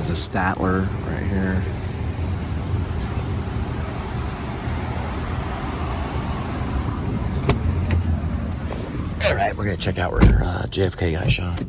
There's a Statler right here. All right, we're gonna check out where JFK got shot.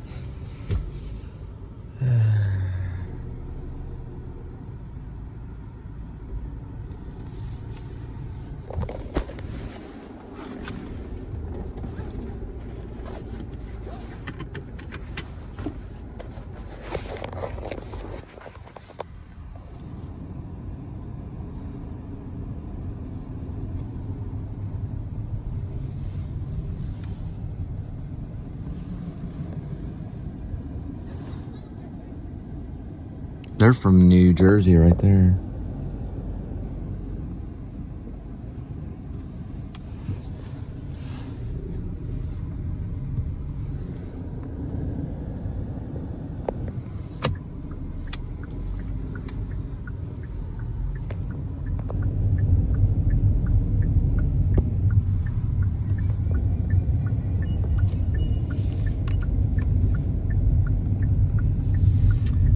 They're from New Jersey right there.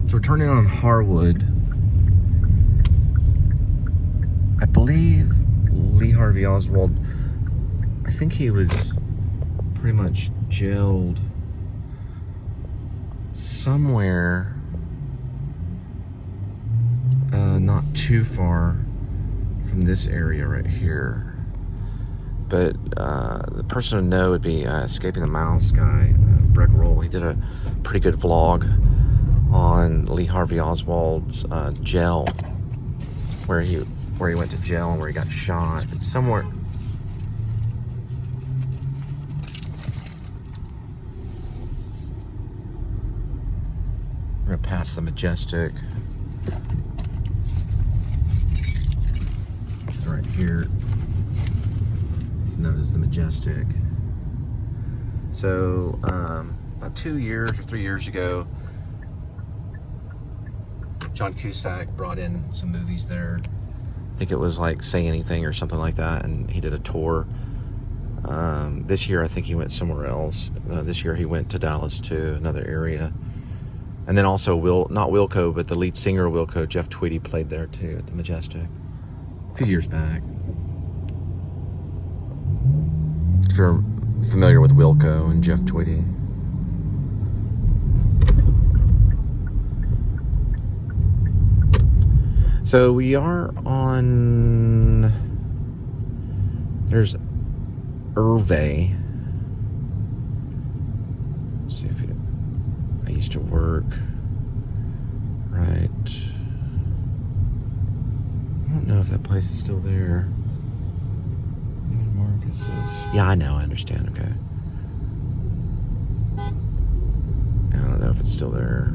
So we're turning on Harwood. I believe Lee Harvey Oswald, I think he was pretty much jailed somewhere not too far from this area right here. But the person to know would be Escaping the Mouse guy, Breck Roll. He did a pretty good vlog on Lee Harvey Oswald's jail, where he went to jail and where he got shot. It's somewhere. We're gonna pass the Majestic. It's right here. It's known as the Majestic. So about 2 years or 3 years ago, John Cusack brought in some movies there. I think it was like Say Anything or something like that, and he did a tour. This year I think he went somewhere else. This year he went to Dallas too, another area. And then also not Wilco, but the lead singer of Wilco, Jeff Tweedy, played there too at the Majestic a few years back. If you're familiar with Wilco and Jeff Tweedy. So we are on, there's Irvay. Let's see if I used to work right. I don't know if that place is still there. Yeah, I know, I understand, okay. I don't know if it's still there.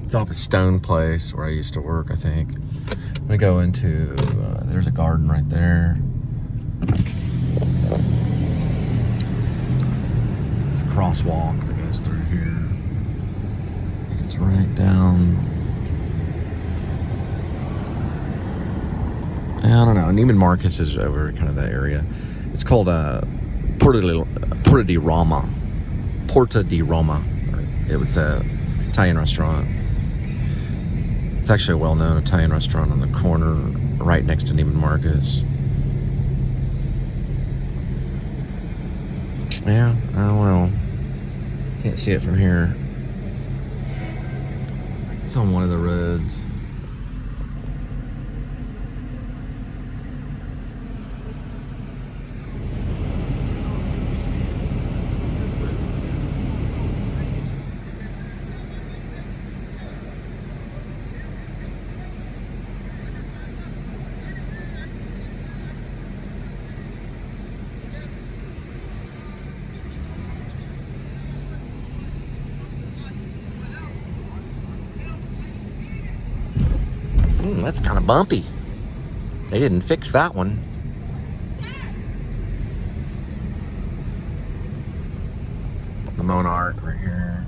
It's off a Stone Place where I used to work, I think. I'm gonna go into, there's a garden right there. There's a crosswalk that goes through here. I think it's right down. I don't know. Neiman Marcus is over kind of that area. It's called Porta di Roma. Porta di Roma. It was a Italian restaurant. It's actually a well-known Italian restaurant on the corner right next to Neiman Marcus. Yeah, oh well. Can't see it from here. It's on one of the roads. That's kind of bumpy. They didn't fix that one. The Monarch right here.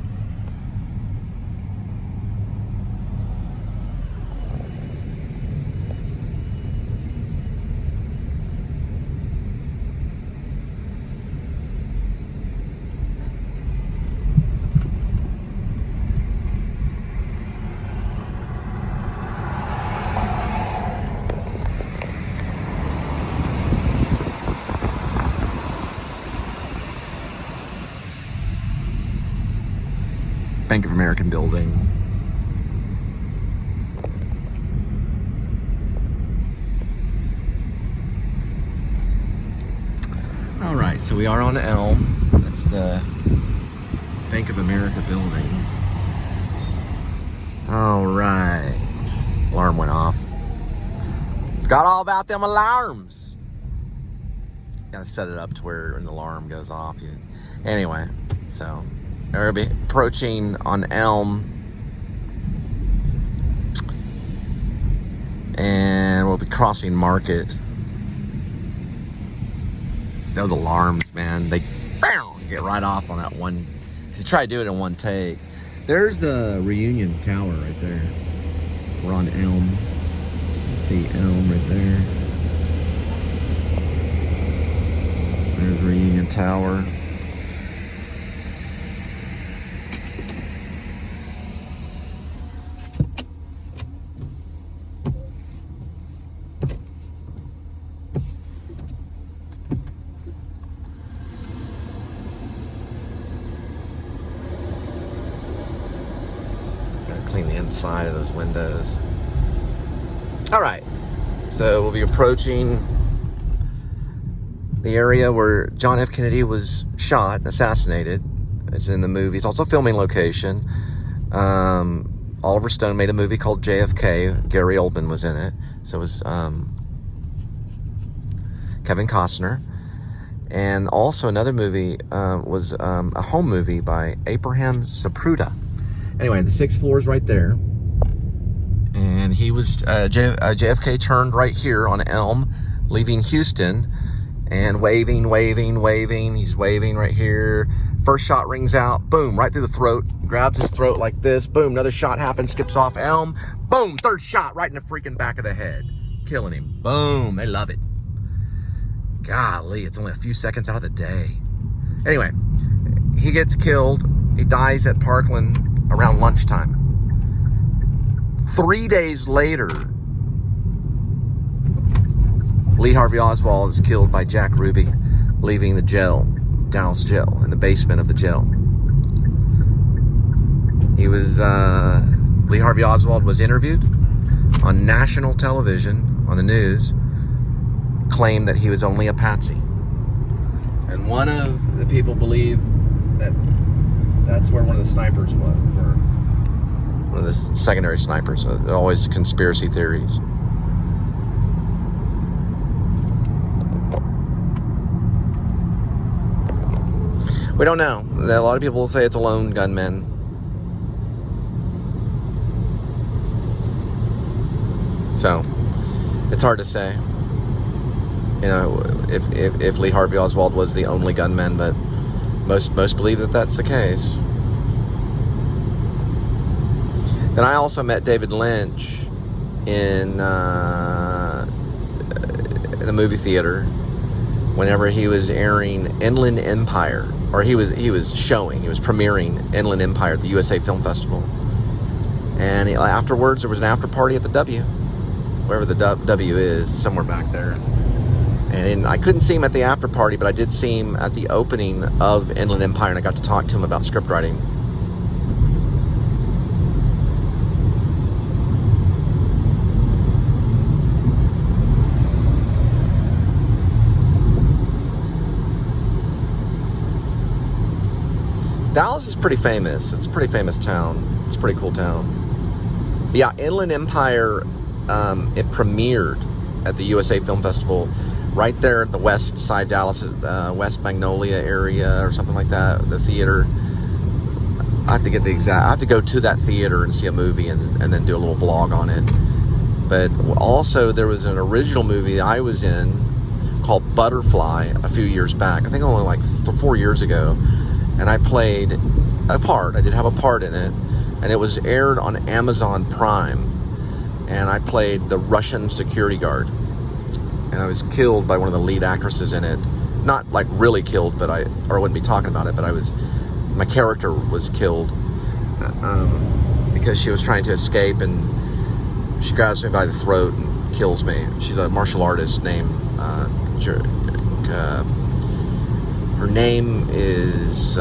Bank of America building. All right, so we are on Elm. That's the Bank of America building. All right. Alarm went off. Forgot all about them alarms. Gotta set it up to where an alarm goes off. Anyway, so we're gonna be approaching on Elm. And we'll be crossing Market. Those alarms, man, they get right off on that one. You try to do it in one take. There's the Reunion Tower right there. We're on Elm. See Elm right there. There's Reunion Tower. Clean the inside of those windows. All right, so we'll be approaching the area where John F. Kennedy was shot and assassinated. It's in the movie. It's also a filming location. Oliver Stone made a movie called JFK. Gary Oldman was in it. So it was Kevin Costner. And also another movie was a home movie by Abraham Zapruder. Anyway, the 6th floor is right there. And he was, JFK turned right here on Elm, leaving Houston, and waving. He's waving right here. First shot rings out, boom, right through the throat, grabs his throat like this, boom, another shot happens, skips off Elm, boom, third shot right in the freaking back of the head, killing him. Boom, they love it. Golly, it's only a few seconds out of the day. Anyway, he gets killed. He dies at Parkland around lunchtime. 3 days later, Lee Harvey Oswald is killed by Jack Ruby, leaving the jail, Dallas jail, in the basement of the jail. He was, Lee Harvey Oswald was interviewed on national television, on the news, claimed that he was only a patsy. And one of the people believe that that's where one of the snipers was, or one of the secondary snipers. So there are always conspiracy theories. We don't know. A lot of people say it's a lone gunman. So it's hard to say. You know, if Lee Harvey Oswald was the only gunman, but most believe that that's the case. Then I also met David Lynch in a movie theater whenever he was airing Inland Empire, or he was premiering Inland Empire at the USA Film Festival. And afterwards, there was an after party at the W, wherever the W is, somewhere back there. And I couldn't see him at the after party, but I did see him at the opening of Inland Empire, and I got to talk to him about script writing. Dallas is pretty famous. It's a pretty famous town. It's a pretty cool town. But yeah, Inland Empire, it premiered at the USA Film Festival right there at the west side Dallas, West Magnolia area or something like that, the theater. I have to go to that theater and see a movie and then do a little vlog on it. But also there was an original movie I was in called Butterfly a few years back. I think only like 4 years ago. And I played a part. I did have a part in it. And it was aired on Amazon Prime. And I played the Russian security guard. And I was killed by one of the lead actresses in it. Not like really killed, but I wouldn't be talking about it, but my character was killed because she was trying to escape, and she grabs me by the throat and kills me. She's a martial artist named, her name is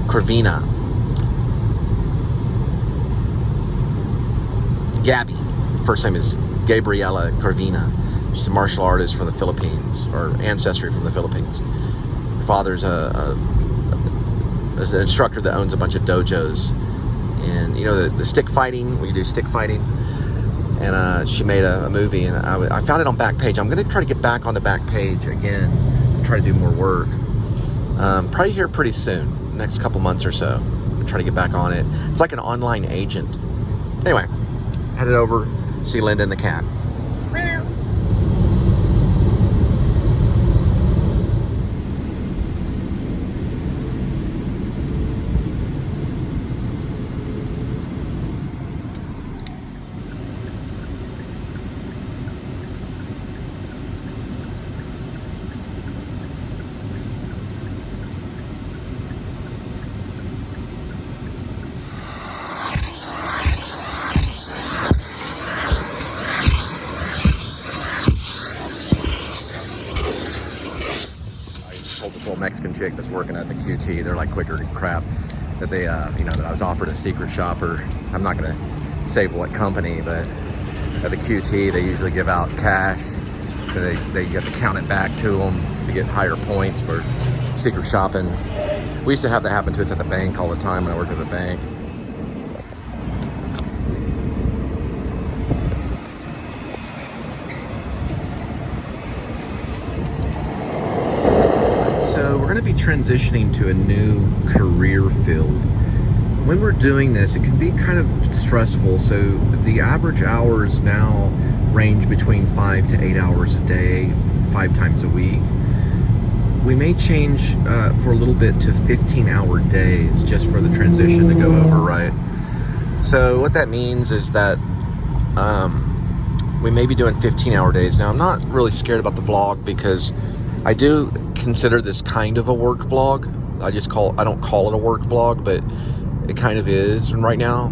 Corvina. Gabby. First name is Gabriela Corvina. She's a martial artist from the Philippines, or ancestry from the Philippines. Her father's an instructor that owns a bunch of dojos. And, you know, the stick fighting, where you do stick fighting. And she made a movie, and I found it on Backpage. I'm going to try to get back on the Backpage again, try to do more work. Probably here pretty soon, next couple months or so. Try to get back on it. It's like an online agent. Anyway, headed over, see Linda and the cat. Mexican chick that's working at the QT, they're like quicker than crap, that they you know, that I was offered a secret shopper. I'm not gonna say what company, but at the QT they usually give out cash. They get to count it back to them to get higher points for secret shopping. We used to have that happen to us at the bank all the time when I worked at the bank. We're going to be transitioning to a new career field. When we're doing this, it can be kind of stressful. So the average hours now range between 5 to 8 hours a day, 5 times a week. We may change for a little bit to 15-hour days just for the transition to go over, right? So what that means is that we may be doing 15-hour days. Now, I'm not really scared about the vlog because I do consider this kind of a work vlog. I don't call it a work vlog, but it kind of is right now,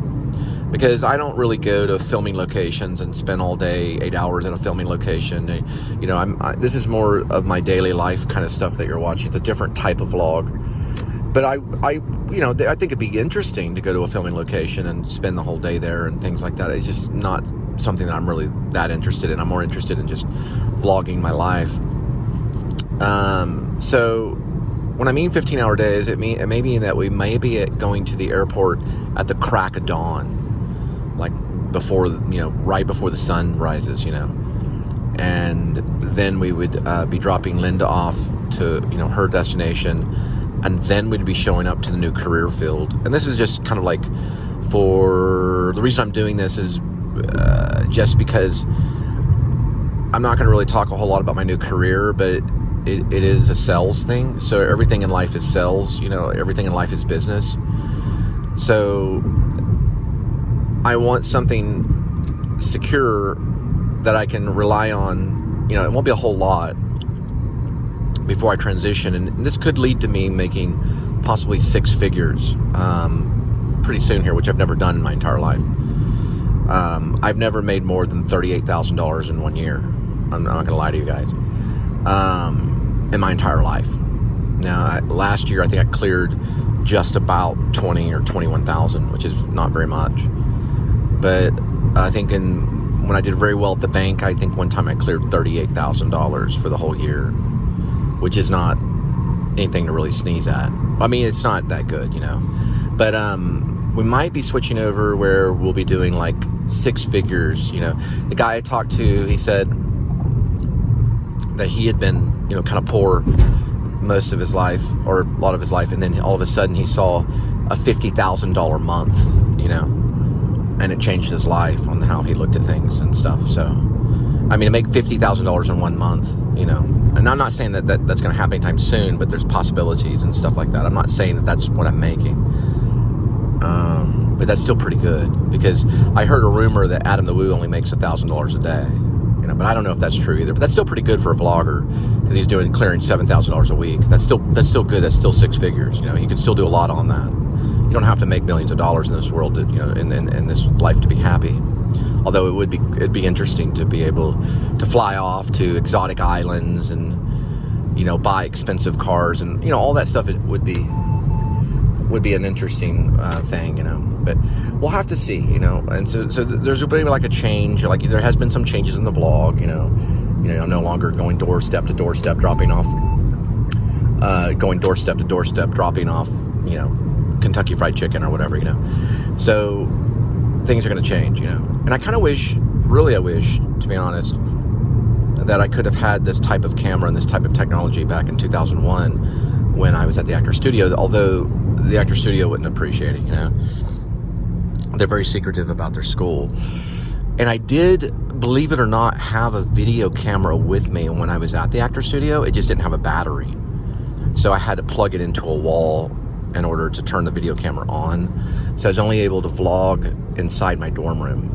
because I don't really go to filming locations and spend all day 8 hours at a filming location. You know, this is more of my daily life kind of stuff that you're watching. It's a different type of vlog, but I you know, I think it'd be interesting to go to a filming location and spend the whole day there and things like that. It's just not something that I'm really that interested in. I'm more interested in just vlogging my life. So when I mean 15-hour days, it may mean that we may be going to the airport at the crack of dawn, like before, you know, right before the sun rises, you know, and then we would be dropping Linda off to, you know, her destination, and then we'd be showing up to the new career field. And this is just kind of like, for the reason I'm doing this is just because I'm not going to really talk a whole lot about my new career, but it is a sales thing. So everything in life is sales, you know, everything in life is business. So I want something secure that I can rely on. You know, it won't be a whole lot before I transition. And this could lead to me making possibly 6 figures pretty soon here, which I've never done in my entire life. I've never made more than $38,000 in 1 year. I'm not gonna lie to you guys. In my entire life. Now, last year I think I cleared just about 20 or 21,000, which is not very much. But I think when I did very well at the bank, I think one time I cleared $38,000 for the whole year, which is not anything to really sneeze at. I mean, it's not that good, you know. But we might be switching over where we'll be doing like 6 figures, you know. The guy I talked to, he said that he had been, you know, kind of poor most of his life, or a lot of his life, and then all of a sudden he saw a $50,000 month, you know, and it changed his life on how he looked at things and stuff. So, I mean, to make $50,000 in 1 month, you know, and I'm not saying that that's going to happen anytime soon, but there's possibilities and stuff like that. I'm not saying that that's what I'm making, but that's still pretty good, because I heard a rumor that Adam the Woo only makes $1,000 a day. You know, but I don't know if that's true either. But that's still pretty good for a vlogger, because he's clearing $7,000 a week. That's still good. That's still 6 figures. You know, you can still do a lot on that. You don't have to make millions of dollars in this world to, you know, in this life to be happy. Although it'd be interesting to be able to fly off to exotic islands and, you know, buy expensive cars and, you know, all that stuff. It would be would be an interesting thing, but we'll have to see, and so there's going to be like a change, like there has been some changes in the vlog, I'm no longer going doorstep to doorstep dropping off Kentucky Fried Chicken or whatever, so things are going to change, and I kind of wish, to be honest, that I could have had this type of camera and this type of technology back in 2001 when I was at the Actor Studio, although the Actor Studio wouldn't appreciate it, They're very secretive about their school. And I did, believe it or not, have a video camera with me when I was at the Actor Studio. It just didn't have a battery. So I had to plug it into a wall in order to turn the video camera on. So I was only able to vlog inside my dorm room.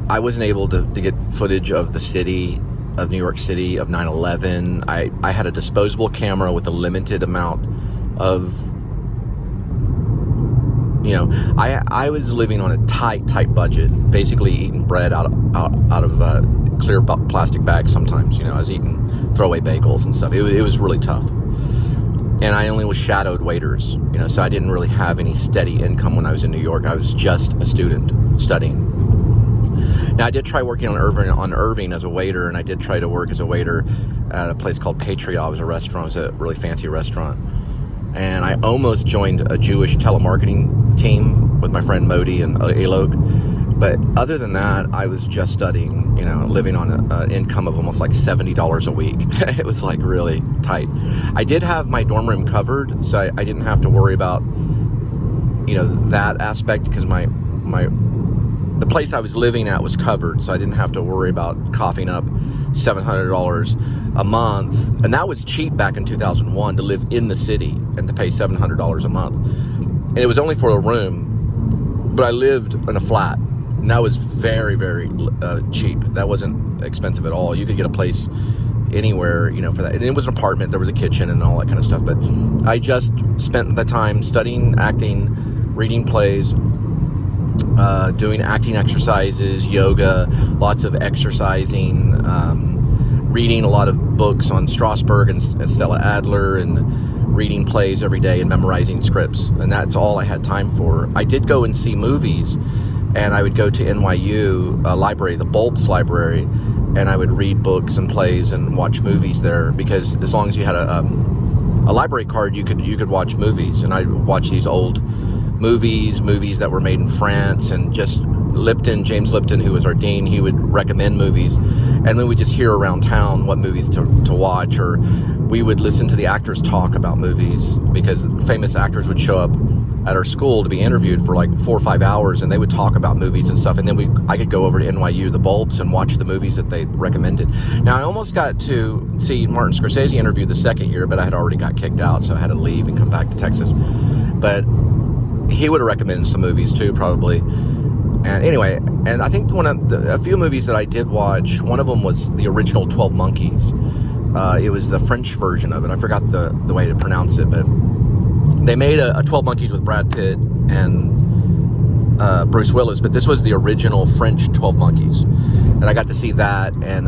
I wasn't able to get footage of the city, of New York City, of 9/11. I had a disposable camera with a limited amount of, I was living on a tight budget, basically eating bread out of clear plastic bags sometimes. I was eating throwaway bagels and stuff. It was really tough. And I only was shadowed waiters, so I didn't really have any steady income when I was in New York. I was just a student studying. Now, I did try working on Irving as a waiter, and I did try to work as a waiter at a place called Patriot. It was a restaurant. It was a really fancy restaurant. And I almost joined a Jewish telemarketing team with my friend Modi and Alok. But other than that, I was just studying, living on an income of almost like $70 a week. It was like really tight. I did have my dorm room covered, so I didn't have to worry about, that aspect, because the place I was living at was covered, so I didn't have to worry about coughing up $700 a month. And that was cheap back in 2001 to live in the city and to pay $700 a month. And it was only for a room, but I lived in a flat. And that was very, very cheap. That wasn't expensive at all. You could get a place anywhere, for that. And it was an apartment. There was a kitchen and all that kind of stuff. But I just spent the time studying acting, reading plays, doing acting exercises, yoga, lots of exercising, reading a lot of books on Strasberg and Stella Adler, and reading plays every day and memorizing scripts. And that's all I had time for. I did go and see movies, and I would go to NYU library, the Bulbs library, and I would read books and plays and watch movies there, because as long as you had a library card, you could watch movies. And I would watch these old movies that were made in France, and just James Lipton, who was our dean, he would recommend movies, and then we just hear around town what movies to watch, or we would listen to the actors talk about movies, because famous actors would show up at our school to be interviewed for like 4 or 5 hours, and they would talk about movies and stuff, and then I could go over to NYU, the Bulbs, and watch the movies that they recommended. Now, I almost got to see Martin Scorsese interview the second year, but I had already got kicked out, so I had to leave and come back to Texas. But he would have recommended some movies too, probably. And anyway, and I think a few movies that I did watch, one of them was the original 12 Monkeys. It was the French version of it. I forgot the way to pronounce it, but they made a 12 Monkeys with Brad Pitt and Bruce Willis, but this was the original French 12 Monkeys. And I got to see that, and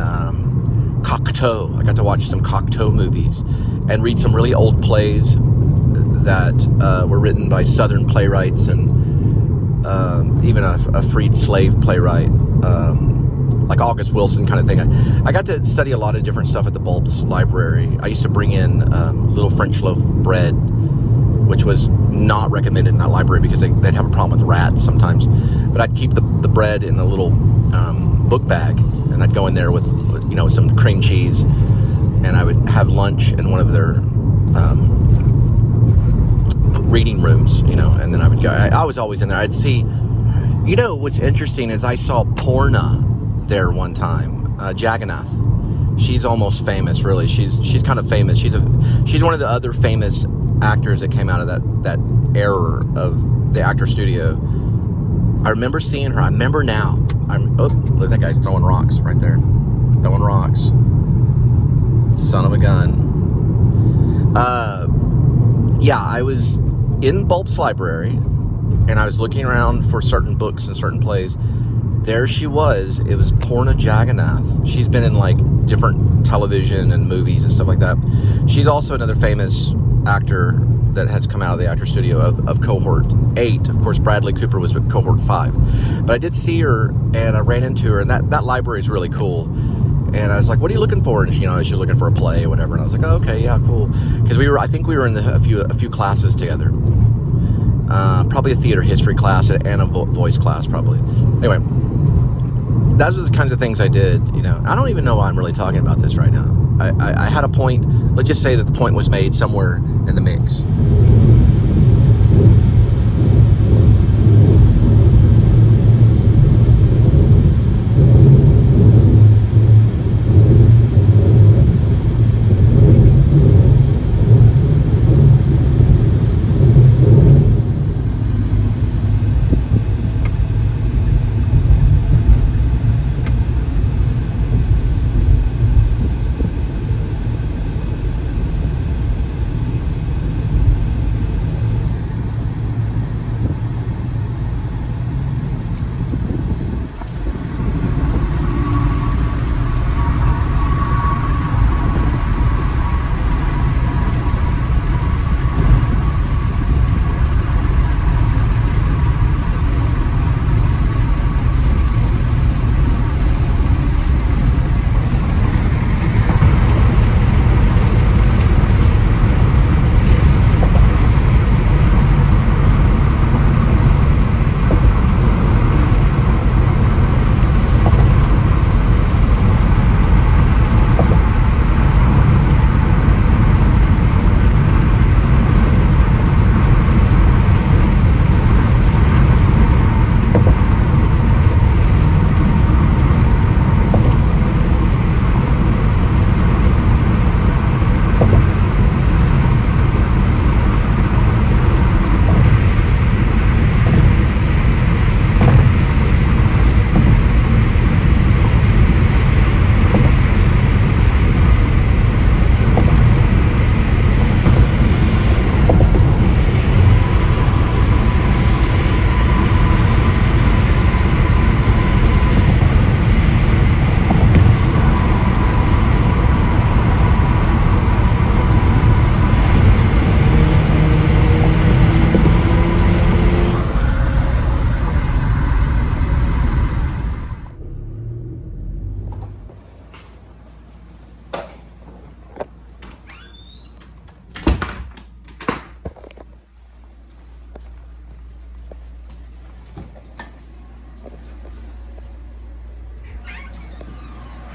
Cocteau. I got to watch some Cocteau movies and read some really old plays that were written by Southern playwrights, and even a freed slave playwright, like August Wilson kind of thing. I got to study a lot of different stuff at the Bulbs library. I used to bring in little French loaf bread, which was not recommended in that library because they'd have a problem with rats sometimes. But I'd keep the bread in a little book bag, and I'd go in there with some cream cheese, and I would have lunch in one of their reading rooms, and then I would go. I was always in there. I'd see, what's interesting is I saw Porna there one time. Jagannath. She's almost famous, really. She's kind of famous. She's one of the other famous actors that came out of that era of the Actor Studio. I remember seeing her. I remember now. Look, that guy's throwing rocks right there. Throwing rocks. Son of a gun. Yeah, I was in Bulb's library, and I was looking around for certain books and certain plays. There she was. It was Porna Jagannath. She's been in like different television and movies and stuff like that. She's also another famous actor that has come out of the Actor Studio of Cohort 8. Of course, Bradley Cooper was with Cohort 5. But I did see her, and I ran into her, and that library is really cool. And I was like, "What are you looking for?" And she was looking for a play or whatever. And I was like, "Oh, okay, yeah, cool." Because I think we were in a few classes together. Probably a theater history class and a voice class, probably. Anyway, those are the kinds of things I did. I don't even know why I'm really talking about this right now. I had a point. Let's just say that the point was made somewhere in the mix.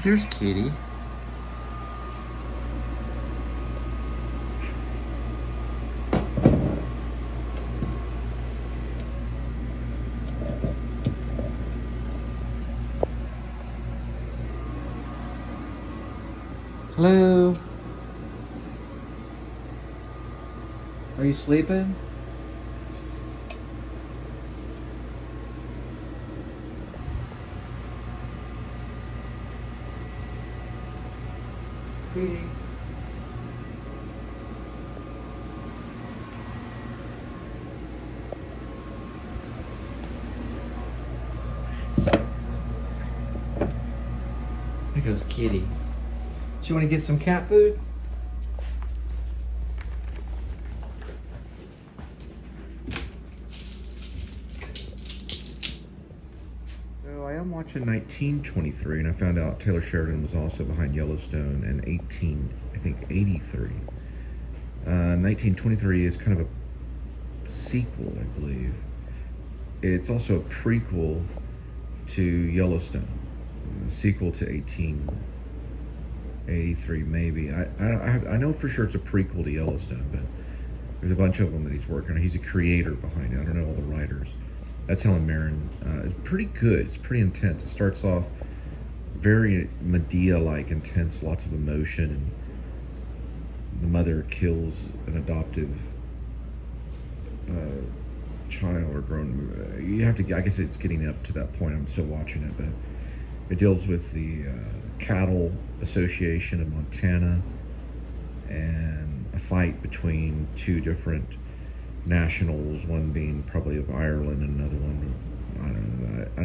There's Kitty. Hello. Are you sleeping? Sweetie. There goes Kitty. Do you want to get some cat food? So I am watching 1923, and I found out Taylor Sheridan was also behind Yellowstone in 1983. 1923 is kind of a sequel, I believe. It's also a prequel to Yellowstone, a sequel to 1883, maybe. I know for sure it's a prequel to Yellowstone, but there's a bunch of them that he's working on. He's a creator behind it. I don't know all the writers. That's Helen Mirren. It's pretty good. It's pretty intense. It starts off very Medea-like intense, lots of emotion, and the mother kills an adoptive child or grown. You have to. I guess it's getting up to that point. I'm still watching it, but it deals with the Cattle Association of Montana and a fight between two different nationals, one being probably of Ireland and another one, I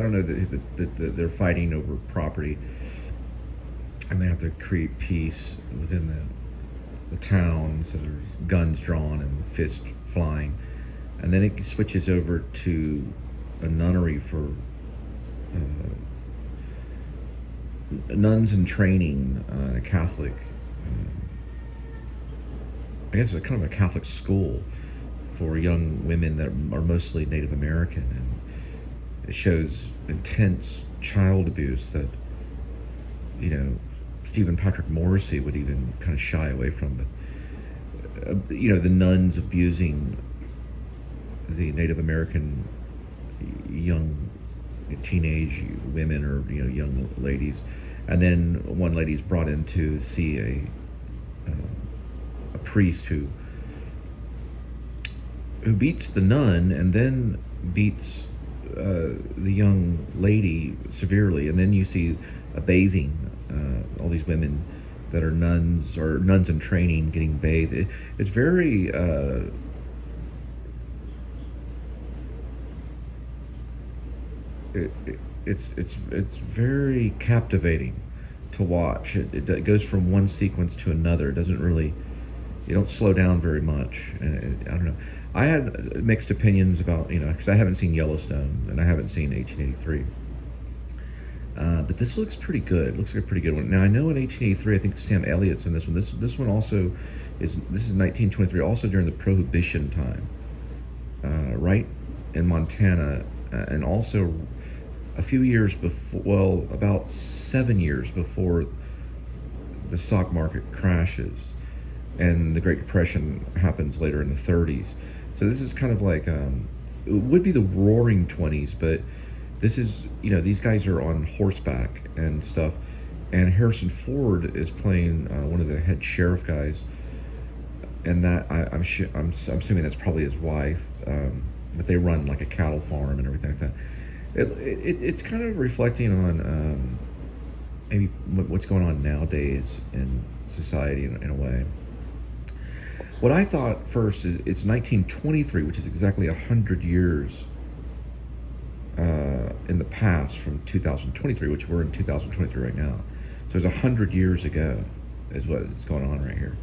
don't know that they're fighting over property, and they have to create peace within the town, so there's guns drawn and fists flying. And then it switches over to a nunnery for nuns in training, a Catholic, I guess it's kind of a Catholic school for young women that are mostly Native American, and it shows intense child abuse that, you know, Stephen Patrick Morrissey would even kind of shy away from. But you know, the nuns abusing the Native American young teenage women, or, you know, young ladies, and then one lady's brought in to see a priest who beats the nun and then beats the young lady severely, and then you see a bathing, all these women that are nuns or nuns in training getting bathed. It's very it's very captivating to watch. It goes from one sequence to another. It doesn't really, you don't slow down very much. And I don't know. I had mixed opinions about, you know, because I haven't seen Yellowstone and I haven't seen 1883. But this looks pretty good. It looks like a pretty good one. Now, I know in 1883, I think Sam Elliott's in this one. This one also is 1923, also during the Prohibition time, right in Montana, and also a few years before, well, about 7 years before the stock market crashes and the Great Depression happens later in the 30s. So this is kind of like, it would be the Roaring 20s, but this is, you know, these guys are on horseback and stuff, and Harrison Ford is playing one of the head sheriff guys, and that I'm assuming that's probably his wife, but they run like a cattle farm and everything like that. It's kind of reflecting on maybe what's going on nowadays in society in a way. What I thought first is it's 1923, which is exactly 100 years in the past from 2023, which we're in 2023 right now. So it's 100 years ago is what's going on right here.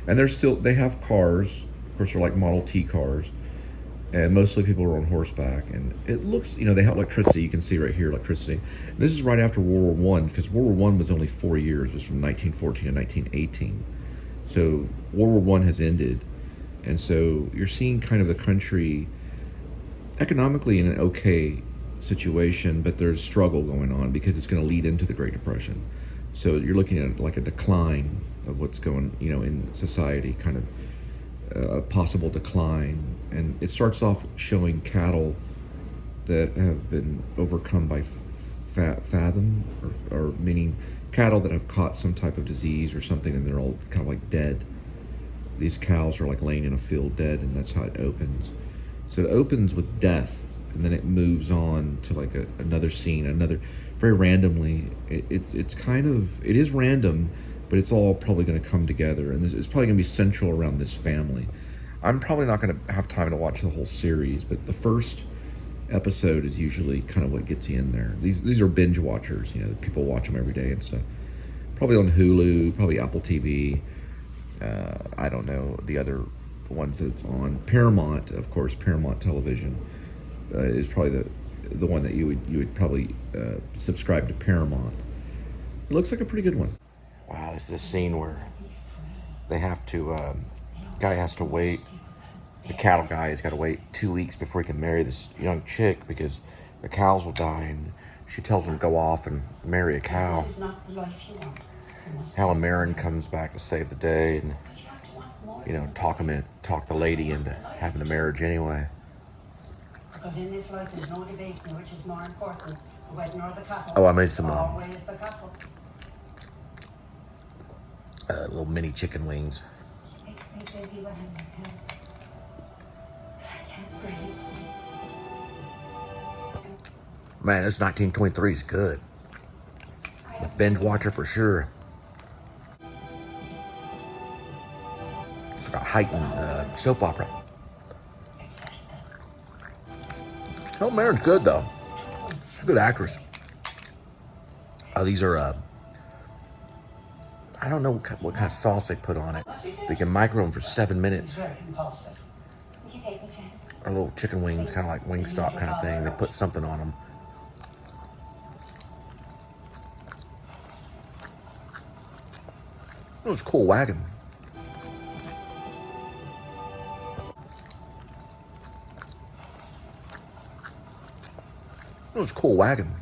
And they have cars, of course, they're like Model T cars, and mostly people are on horseback. And it looks, you know, they have electricity. You can see right here, electricity. And this is right after World War I, because World War I was only 4 years. It was from 1914 to 1918. So World War I has ended. And so you're seeing kind of the country economically in an okay situation, but there's struggle going on because it's going to lead into the Great Depression. So you're looking at like a decline of what's going, you know, in society, kind of a possible decline. And it starts off showing cattle that have been overcome by fathom, or meaning cattle that have caught some type of disease or something, and they're all kind of like dead. These cows are like laying in a field dead, and that's how it opens. So it opens with death, and then it moves on to like another scene, very randomly. It's kind of, it is random, but it's all probably going to come together, and it's probably going to be central around this family. I'm probably not going to have time to watch the whole series, but the first episode is usually kind of what gets you in there. These are binge watchers, you know, people watch them every day and stuff. Probably on Hulu, probably Apple TV. I don't know the other ones that it's on. Paramount, of course, Paramount Television is probably the one that you would probably subscribe to Paramount. It looks like a pretty good one. Wow, there's this scene where they have to, guy has to wait. The cattle guy has got to wait 2 weeks before he can marry this young chick because the cows will die, and she tells him to go off and marry a cow. Helen Mirren comes back to save the day and, you know, talk the lady into having the marriage anyway. Because in this life there's no debate which is more important, the wedding or the cattle. Oh, I made some little mini chicken wings. Man, this 1923 is good. A binge watcher for sure. It's like a heightened soap opera. Helen Mirren's good though. She's a good actress. These are, I I don't know what kind of sauce they put on it. But you can micro them for 7 minutes. Very impulsive. You take me to. Or little chicken wings, kind of like Wingstop kind of thing. They put something on them. Oh, it's a cool wagon. Oh, it's a cool wagon.